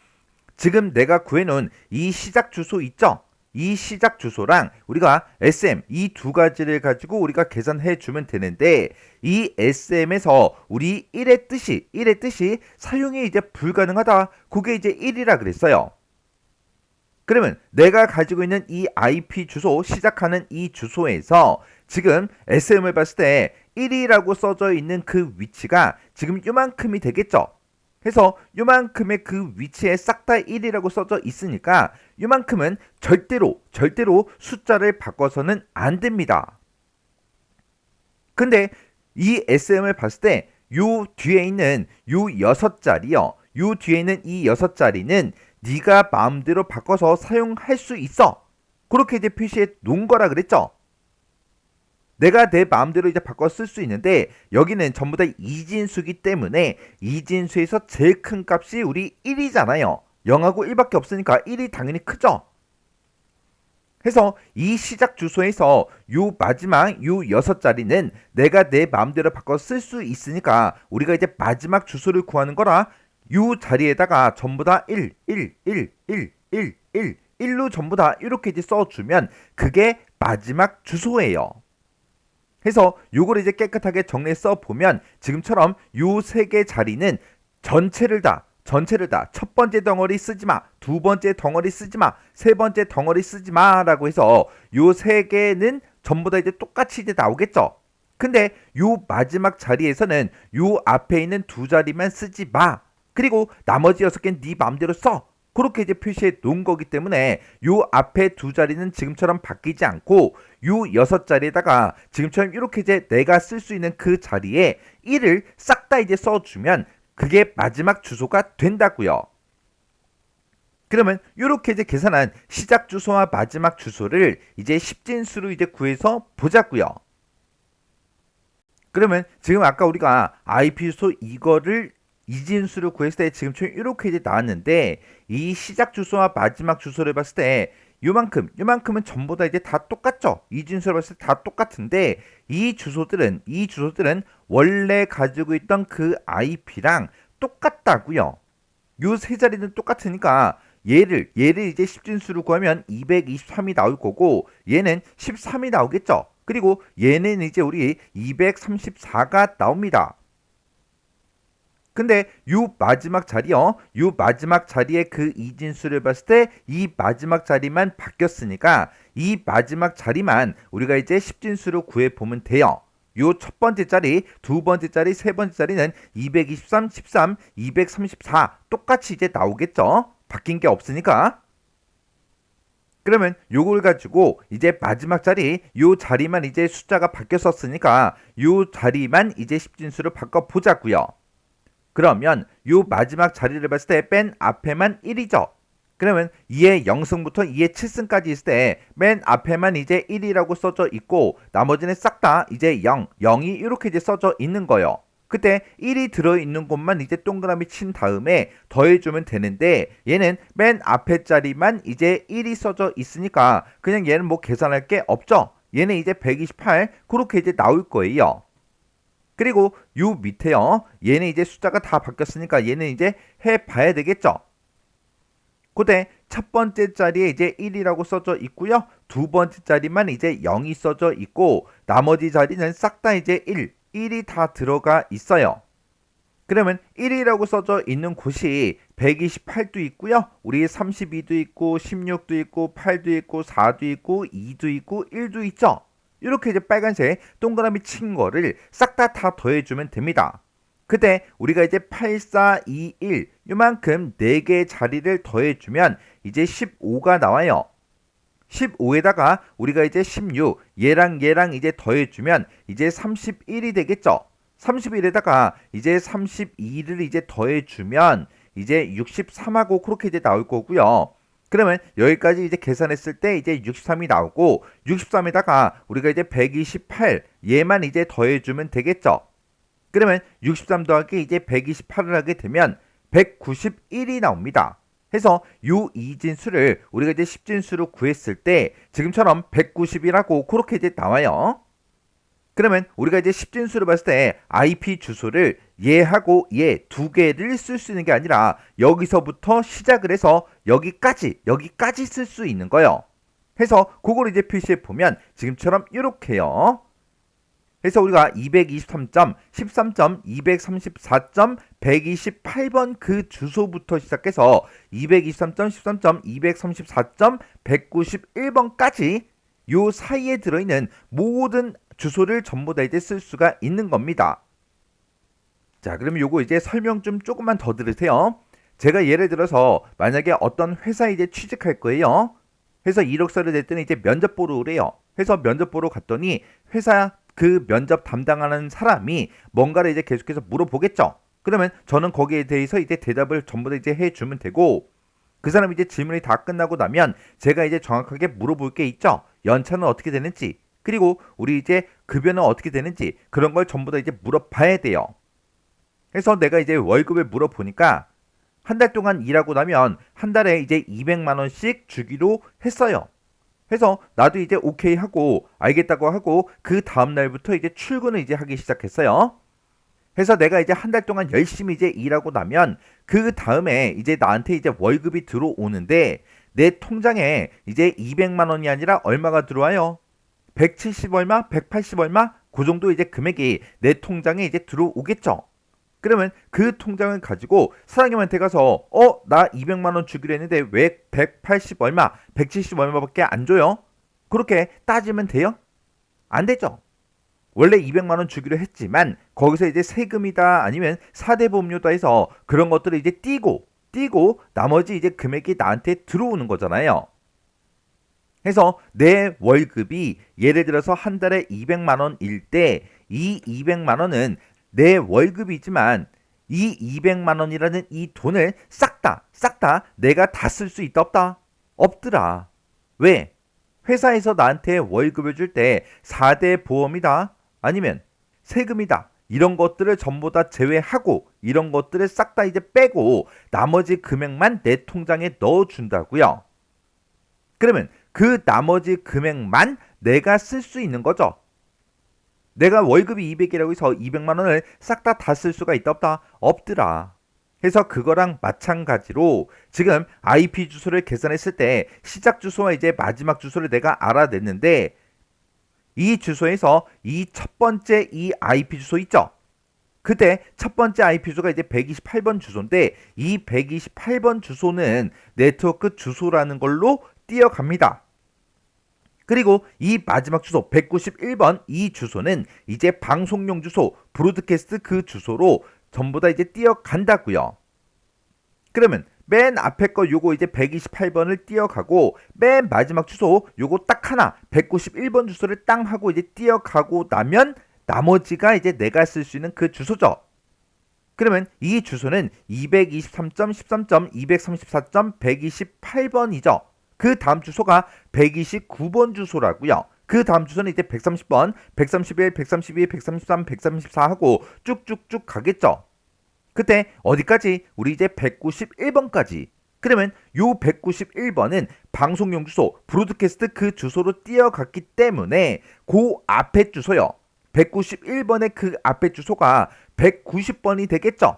지금 내가 구해놓은 이 시작 주소 있죠? 이 시작 주소랑 우리가 SM 이 두 가지를 가지고 우리가 계산해 주면 되는데 이 SM에서 우리 1의 뜻이 사용이 이제 불가능하다. 그게 이제 1이라 그랬어요. 그러면 내가 가지고 있는 이 IP 주소 시작하는 이 주소에서 지금 SM을 봤을 때 1이라고 써져 있는 그 위치가 지금 요만큼이 되겠죠. 해서 요만큼의 그 위치에 싹 다 1이라고 써져 있으니까 요만큼은 절대로 숫자를 바꿔서는 안 됩니다. 근데 이 SM을 봤을 때 요 뒤에 있는 요 6자리요. 요 뒤에 있는 이 6자리는 네가 마음대로 바꿔서 사용할 수 있어. 그렇게 이제 표시해 놓은 거라 그랬죠. 내가 내 마음대로 이제 바꿔 쓸 수 있는데 여기는 전부 다 이진수기 때문에 이진수에서 제일 큰 값이 우리 1이잖아요. 0하고 1밖에 없으니까 1이 당연히 크죠. 해서 이 시작 주소에서 요 마지막 요 6자리는 내가 내 마음대로 바꿔 쓸 수 있으니까 우리가 이제 마지막 주소를 구하는 거라 요 자리에다가 전부 다 1, 1, 1, 1, 1, 1, 1로 전부 다 이렇게 이제 써주면 그게 마지막 주소예요. 해서 요걸 이제 깨끗하게 정리해 보면 지금처럼 요 세 개 자리는 전체를 다 첫 번째 덩어리 쓰지 마, 두 번째 덩어리 쓰지 마, 세 번째 덩어리 쓰지 마라고 해서 요 세 개는 전부 다 이제 똑같이 이제 나오겠죠. 근데 요 마지막 자리에서는 요 앞에 있는 두 자리만 쓰지 마. 그리고 나머지 6개는 네 마음대로 써. 그렇게 이제 표시해 놓은 거기 때문에 요 앞에 두 자리는 지금처럼 바뀌지 않고 요 6자리에다가 지금처럼 이렇게 이제 내가 쓸 수 있는 그 자리에 1을 싹 다 이제 써주면 그게 마지막 주소가 된다고요. 그러면 이렇게 이제 계산한 시작 주소와 마지막 주소를 이제 10진수로 이제 구해서 보자고요. 그러면 지금 아까 우리가 IP 주소 이거를 이진수로 구했을 때 지금처럼 이렇게 이제 나왔는데 이 시작 주소와 마지막 주소를 봤을 때 요만큼은 전부 다 이제 다 똑같죠. 이진수를 봤을 때 다 똑같은데 이 주소들은 원래 가지고 있던 그 IP랑 똑같다고요. 요 세 자리는 똑같으니까 얘를 이제 10진수로 구하면 223이 나올 거고 얘는 13이 나오겠죠. 그리고 얘는 이제 우리 234가 나옵니다. 근데 요 마지막 자리요. 요 마지막 자리에 그 이진수를 봤을 때 이 마지막 자리만 바뀌었으니까 이 마지막 자리만 우리가 이제 10진수로 구해 보면 돼요. 요 첫 번째 자리, 두 번째 자리, 세 번째 자리는 223, 13, 234 똑같이 이제 나오겠죠. 바뀐 게 없으니까. 그러면 요걸 가지고 이제 마지막 자리, 요 자리만 이제 숫자가 바뀌었었으니까 요 자리만 이제 10진수로 바꿔 보자고요. 그러면 요 마지막 자리를 봤을 때 맨 앞에만 1이죠. 그러면 2의 0승부터 2의 7승까지 있을 때 맨 앞에만 이제 1이라고 써져 있고 나머지는 싹 다 이제 0이 이렇게 이제 써져 있는 거예요. 그때 1이 들어있는 곳만 이제 동그라미 친 다음에 더해주면 되는데 얘는 맨 앞에 자리만 이제 1이 써져 있으니까 그냥 얘는 뭐 계산할 게 없죠. 얘는 이제 128 그렇게 이제 나올 거예요. 그리고 요 밑에요. 얘는 이제 숫자가 다 바뀌었으니까 얘는 이제 해봐야 되겠죠. 그때 첫 번째 자리에 이제 1이라고 써져 있고요. 두 번째 자리만 이제 0이 써져 있고 나머지 자리는 싹 다 이제 1이 다 들어가 있어요. 그러면 1이라고 써져 있는 곳이 128도 있고요. 우리 32도 있고 16도 있고 8도 있고 4도 있고 2도 있고 1도 있죠. 이렇게 이제 빨간색 동그라미 친 거를 싹 다 더해주면 됩니다. 그때 우리가 이제 8, 4, 2, 1 요만큼 4개의 자리를 더해주면 이제 15가 나와요. 15에다가 우리가 이제 16 얘랑 이제 더해주면 이제 31이 되겠죠. 31에다가 이제 32를 이제 더해주면 이제 63하고 그렇게 이제 나올 거고요. 그러면 여기까지 이제 계산했을 때 이제 63이 나오고 63에다가 우리가 이제 128 얘만 이제 더해주면 되겠죠. 그러면 63 더하기 이제 128을 하게 되면 191이 나옵니다. 해서 요 이진수를 우리가 이제 10진수로 구했을 때 지금처럼 190이라고 그렇게 이제 나와요. 그러면 우리가 이제 10진수를 봤을 때 IP 주소를 얘하고 얘 두 개를 쓸 수 있는 게 아니라 여기서부터 시작을 해서 여기까지 쓸 수 있는 거예요. 해서 그걸 이제 표시해 보면 지금처럼 이렇게요. 그래서 우리가 223점, 13점, 234점, 128번 그 주소부터 시작해서 223점, 13점, 234점, 191번까지 요 사이에 들어있는 모든 주소를 전부 다 이제 쓸 수가 있는 겁니다. 자, 그럼 요거 이제 설명 좀 조금만 더 들으세요. 제가 예를 들어서 만약에 어떤 회사에 이제 취직할 거예요. 해서 이력서를 냈더니 이제 면접 보러 오래요. 해서 면접 보러 갔더니 회사 그 면접 담당하는 사람이 뭔가를 이제 계속해서 물어보겠죠. 그러면 저는 거기에 대해서 이제 대답을 전부 다 이제 해주면 되고 그 사람이 이제 질문이 다 끝나고 나면 제가 이제 정확하게 물어볼 게 있죠. 연차는 어떻게 되는지 그리고 우리 이제 급여는 어떻게 되는지 그런 걸 전부 다 이제 물어봐야 돼요. 그래서 내가 이제 월급을 물어보니까 한 달 동안 일하고 나면 한 달에 이제 200만 원씩 주기로 했어요. 그래서 나도 이제 오케이 하고 알겠다고 하고 그 다음 날부터 이제 출근을 이제 하기 시작했어요. 그래서 내가 이제 한 달 동안 열심히 이제 일하고 나면 그 다음에 이제 나한테 이제 월급이 들어오는데 내 통장에 이제 200만 원이 아니라 얼마가 들어와요? 170 얼마? 180 얼마? 그 정도 이제 금액이 내 통장에 이제 들어오겠죠. 그러면 그 통장을 가지고 사장님한테 가서 나 200만 원 주기로 했는데 왜 180 얼마, 170 얼마밖에 안 줘요? 그렇게 따지면 돼요? 안 되죠. 원래 200만 원 주기로 했지만 거기서 이제 세금이다 아니면 4대 보험료다 해서 그런 것들을 이제 띄고 나머지 이제 금액이 나한테 들어오는 거잖아요. 해서 내 월급이 예를 들어서 한 달에 200만 원일 때 이 200만 원은 내 월급이지만 이 200만 원이라는 이 돈을 싹 다 내가 다 쓸 수 있다 없다? 없더라. 왜? 회사에서 나한테 월급을 줄 때 4대 보험이다 아니면 세금이다 이런 것들을 전부 다 제외하고 이런 것들을 싹 다 이제 빼고 나머지 금액만 내 통장에 넣어준다고요. 그러면 그 나머지 금액만 내가 쓸 수 있는 거죠. 내가 월급이 200이라고 해서 200만 원을 싹 다 쓸 수가 있다 없다? 없더라. 해서 그거랑 마찬가지로 지금 IP 주소를 계산했을 때 시작 주소와 이제 마지막 주소를 내가 알아냈는데 이 주소에서 이 첫 번째 이 IP 주소 있죠? 그때 첫 번째 IP 주소가 이제 128번 주소인데 이 128번 주소는 네트워크 주소라는 걸로 띄어갑니다. 그리고 이 마지막 주소 191번 이 주소는 이제 방송용 주소 브로드캐스트 그 주소로 전부 다 이제 띄어간다고요. 그러면 맨 앞에 거 요거 이제 128번을 띄어가고 맨 마지막 주소 요거 딱 하나 191번 주소를 땅 하고 이제 띄어가고 나면 나머지가 이제 내가 쓸 수 있는 그 주소죠. 그러면 이 주소는 223.13.234.128번이죠. 그 다음 주소가 129번 주소라고요. 그 다음 주소는 이제 130번, 131, 132, 133, 134 하고 쭉쭉쭉 가겠죠. 그때 어디까지? 우리 이제 191번까지. 그러면 요 191번은 방송용 주소, 브로드캐스트 그 주소로 띄어갔기 때문에 그 앞에 주소요. 191번의 그 앞에 주소가 190번이 되겠죠.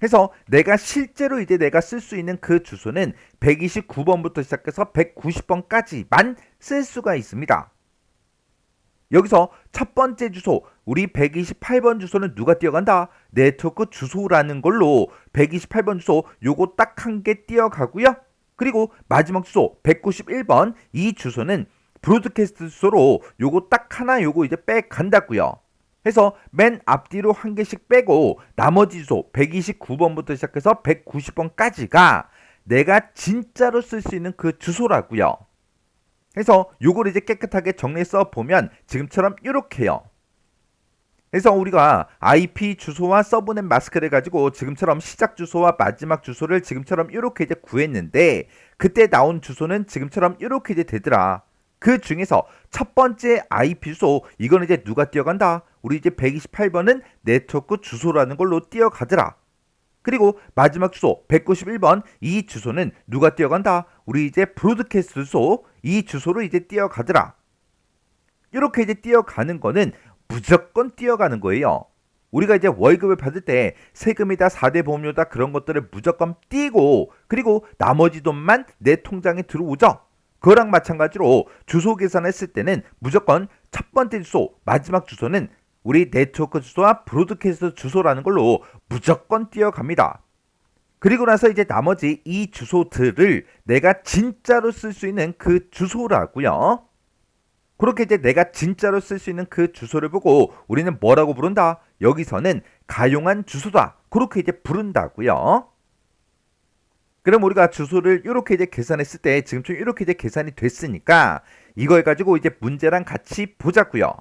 해서 내가 실제로 이제 내가 쓸 수 있는 그 주소는 129번부터 시작해서 190번까지만 쓸 수가 있습니다. 여기서 첫 번째 주소, 우리 128번 주소는 누가 띄어간다? 네트워크 주소라는 걸로 128번 주소 요거 딱 한 개 띄어가고요. 그리고 마지막 주소 191번 이 주소는 브로드캐스트 주소로 요거 딱 하나 요거 이제 빼간다고요. 해서 맨 앞뒤로 한 개씩 빼고 나머지 주소 129번부터 시작해서 190번까지가 내가 진짜로 쓸 수 있는 그 주소라고요. 해서 요걸 이제 깨끗하게 정리해서 보면 지금처럼 이렇게요. 그래서 우리가 IP 주소와 서브넷 마스크를 가지고 지금처럼 시작 주소와 마지막 주소를 지금처럼 이렇게 이제 구했는데 그때 나온 주소는 지금처럼 이렇게 이제 되더라. 그 중에서 첫 번째 IP 주소 이거는 이제 누가 띄어간다? 우리 이제 128번은 네트워크 주소라는 걸로 띄어가더라. 그리고 마지막 주소 191번 이 주소는 누가 띄어간다? 우리 이제 브로드캐스트 주소 이 주소로 이제 띄어가더라. 이렇게 이제 띄어가는 거는 무조건 띄어가는 거예요. 우리가 이제 월급을 받을 때 세금이다 4대 보험료다 그런 것들을 무조건 띄고 그리고 나머지 돈만 내 통장에 들어오죠. 그거랑 마찬가지로 주소 계산했을 때는 무조건 첫 번째 주소 마지막 주소는 우리 네트워크 주소와 브로드캐스트 주소라는 걸로 무조건 띄어갑니다. 그리고 나서 이제 나머지 이 주소들을 내가 진짜로 쓸 수 있는 그 주소라고요. 그렇게 이제 내가 진짜로 쓸 수 있는 그 주소를 보고 우리는 뭐라고 부른다? 여기서는 가용한 주소다. 그렇게 이제 부른다고요. 그럼 우리가 주소를 이렇게 이제 계산했을 때 지금쯤 이렇게 이제 계산이 됐으니까 이걸 가지고 이제 문제랑 같이 보자고요.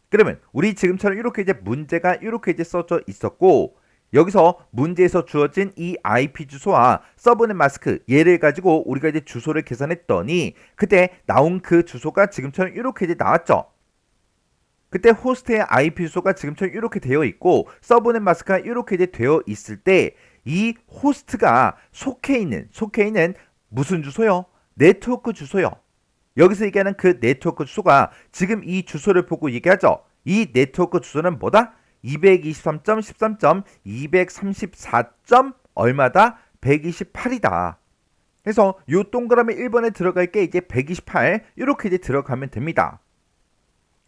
그러면 우리 지금처럼 이렇게 이제 문제가 이렇게 이제 써져 있었고 여기서 문제에서 주어진 이 IP 주소와 서브넷 마스크 얘를 가지고 우리가 이제 주소를 계산했더니 그때 나온 그 주소가 지금처럼 이렇게 이제 나왔죠. 그때 호스트의 IP 주소가 지금처럼 이렇게 되어 있고 서브넷 마스크가 이렇게 이제 되어 있을 때 이 호스트가 속해 있는 무슨 주소요? 네트워크 주소요. 여기서 얘기하는 그 네트워크 주소가 지금 이 주소를 보고 얘기하죠. 이 네트워크 주소는 뭐다? 223.13.234. 얼마다? 128이다. 그래서 요 동그라미 1번에 들어갈 게 이제 128 이렇게 이제 들어가면 됩니다.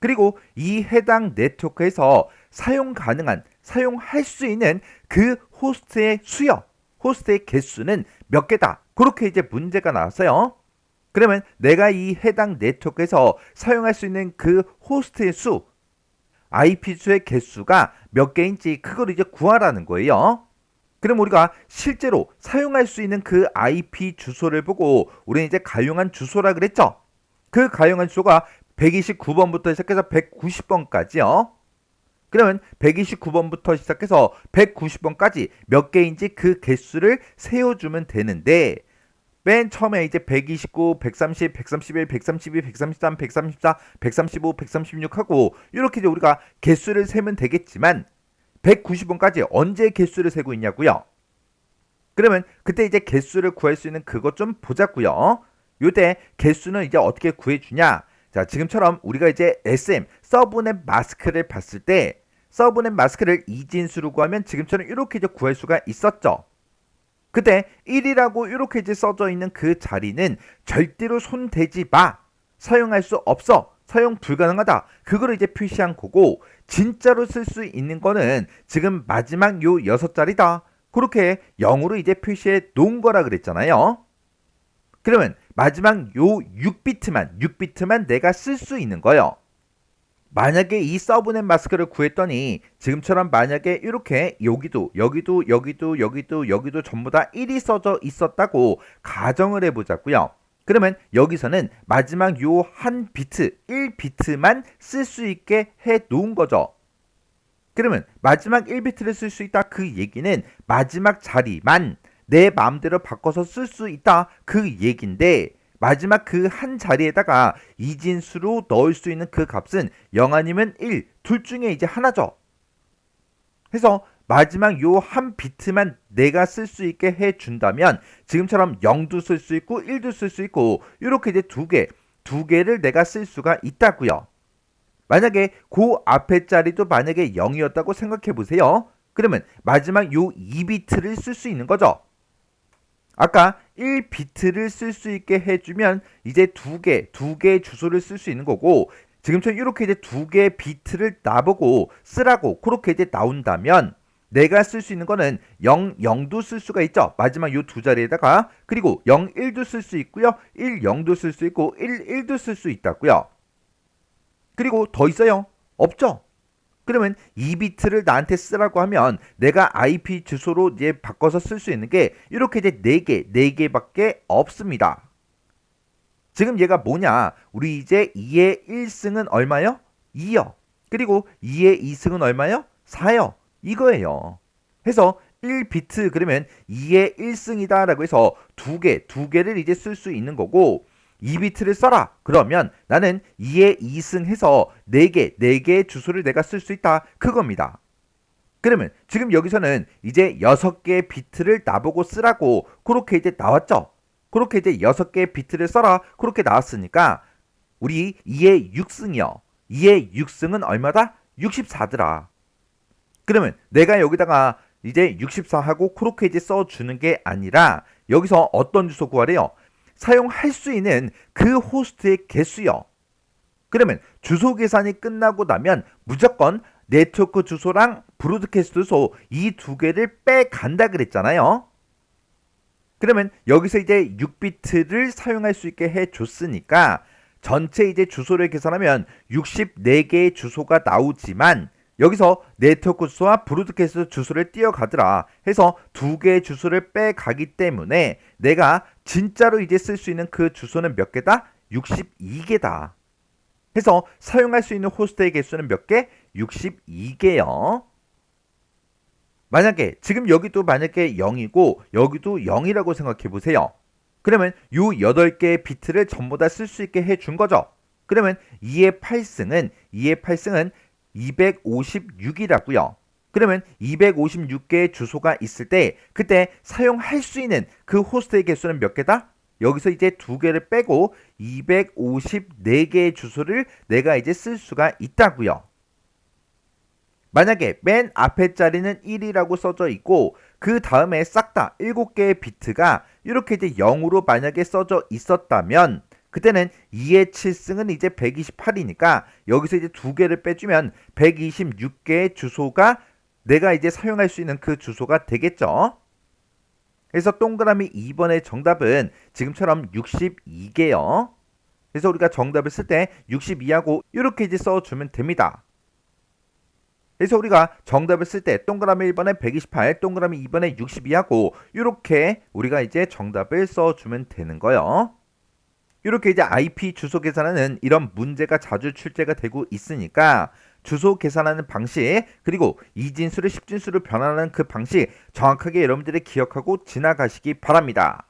그리고 이 해당 네트워크에서 사용 가능한, 사용할 수 있는 그 호스트의 수요, 호스트의 개수는 몇 개다. 그렇게 이제 문제가 나왔어요. 그러면 내가 이 해당 네트워크에서 사용할 수 있는 그 호스트의 수, IP 수의 개수가 몇 개인지 그걸 이제 구하라는 거예요. 그럼 우리가 실제로 사용할 수 있는 그 IP 주소를 보고 우리는 이제 가용한 주소라 그랬죠. 그 가용한 주소가 129번부터 시작해서 190번까지요. 그러면 129번부터 시작해서 190번까지 몇 개인지 그 개수를 세워주면 되는데 맨 처음에 이제 129, 130, 131, 132, 133, 134, 135, 136 하고 이렇게 이제 우리가 개수를 세면 되겠지만 190번까지 언제 개수를 세고 있냐고요? 그러면 그때 이제 개수를 구할 수 있는 그것 좀 보자고요. 요때 개수는 이제 어떻게 구해주냐? 자, 지금처럼 우리가 이제 SM 서브넷 마스크를 봤을 때 서브넷 마스크를 이진수로 구하면 지금처럼 이렇게 이제 구할 수가 있었죠. 그때 1이라고 이렇게 이제 써져 있는 그 자리는 절대로 손대지 마. 사용할 수 없어. 사용 불가능하다. 그거를 이제 표시한 거고 진짜로 쓸 수 있는 거는 지금 마지막 요 6자리다. 그렇게 0으로 이제 표시해 놓은 거라 그랬잖아요. 그러면 마지막 요 6비트만 내가 쓸 수 있는 거예요. 만약에 이 서브넷 마스크를 구했더니 지금처럼 만약에 이렇게 여기도 전부 다 1이 써져 있었다고 가정을 해보자고요. 그러면 여기서는 마지막 요 한 비트 1비트만 쓸 수 있게 해 놓은 거죠. 그러면 마지막 1비트를 쓸 수 있다 그 얘기는 마지막 자리만 내 마음대로 바꿔서 쓸 수 있다 그 얘긴데 마지막 그 한 자리에다가 이진수로 넣을 수 있는 그 값은 0 아니면 1, 둘 중에 이제 하나죠. 해서 마지막 요 한 비트만 내가 쓸 수 있게 해준다면 지금처럼 0도 쓸 수 있고 1도 쓸 수 있고 이렇게 이제 두 개를 내가 쓸 수가 있다고요. 만약에 그 앞에 자리도 만약에 0이었다고 생각해 보세요. 그러면 마지막 요 2비트를 쓸 수 있는 거죠. 아까 1비트를 쓸 수 있게 해주면 이제 두 개의 주소를 쓸 수 있는 거고 지금처럼 이렇게 이제 두 개의 비트를 나보고 쓰라고 그렇게 이제 나온다면 내가 쓸 수 있는 거는 0, 0도 쓸 수가 있죠. 마지막 요 두 자리에다가 그리고 0, 1도 쓸 수 있고요. 1, 0도 쓸 수 있고 1, 1도 쓸 수 있다고요. 그리고 더 있어요? 없죠. 그러면 2비트를 나한테 쓰라고 하면 내가 IP 주소로 이제 바꿔서 쓸 수 있는 게 이렇게 이제 4개밖에 없습니다. 지금 얘가 뭐냐? 우리 이제 2의 1승은 얼마요? 2요. 그리고 2의 2승은 얼마요? 4요. 이거예요. 해서 1비트 그러면 2의 1승이다 라고 해서 두 개를 이제 쓸 수 있는 거고 2비트를 써라. 그러면 나는 2의 2승 해서 4개의 주소를 내가 쓸 수 있다. 그겁니다. 그러면 지금 여기서는 이제 6개의 비트를 나보고 쓰라고 그렇게 이제 나왔죠. 그렇게 이제 6개의 비트를 써라. 그렇게 나왔으니까 우리 2의 6승이요. 2의 6승은 얼마다? 64더라. 그러면 내가 여기다가 이제 64하고 그렇게 이제 써주는 게 아니라 여기서 어떤 주소 구하래요? 사용할 수 있는 그 호스트의 개수요. 그러면 주소 계산이 끝나고 나면 무조건 네트워크 주소랑 브로드캐스트 주소 이 두 개를 빼간다 그랬잖아요. 그러면 여기서 이제 6비트를 사용할 수 있게 해줬으니까 전체 이제 주소를 계산하면 64개의 주소가 나오지만 여기서 네트워크 주소와 브로드캐스트 주소를 띄어가더라 해서 두 개의 주소를 빼가기 때문에 내가 진짜로 이제 쓸 수 있는 그 주소는 몇 개다? 62개다. 해서 사용할 수 있는 호스트의 개수는 몇 개? 62개요. 만약에 지금 여기도 만약에 0이고 여기도 0이라고 생각해 보세요. 그러면 요 8개의 비트를 전부 다 쓸 수 있게 해준 거죠. 그러면 2의 8승은 256이라고요. 그러면 256개의 주소가 있을 때 그때 사용할 수 있는 그 호스트의 개수는 몇 개다? 여기서 이제 두 개를 빼고 254개의 주소를 내가 이제 쓸 수가 있다고요. 만약에 맨 앞에 자리는 1이라고 써져 있고 그 다음에 싹 다 7개의 비트가 이렇게 이제 0으로 만약에 써져 있었다면 그때는 2의 7승은 이제 128이니까 여기서 이제 2개를 빼주면 126개의 주소가 내가 이제 사용할 수 있는 그 주소가 되겠죠. 그래서 동그라미 2번의 정답은 지금처럼 62개요. 그래서 우리가 정답을 쓸 때 62하고 이렇게 이제 써주면 됩니다. 그래서 우리가 정답을 쓸 때 동그라미 1번에 128, 동그라미 2번에 62하고 이렇게 우리가 이제 정답을 써주면 되는 거예요. 이렇게 이제 IP 주소 계산하는 이런 문제가 자주 출제가 되고 있으니까 주소 계산하는 방식 그리고 이진수를 10진수로 변환하는 그 방식 정확하게 여러분들이 기억하고 지나가시기 바랍니다.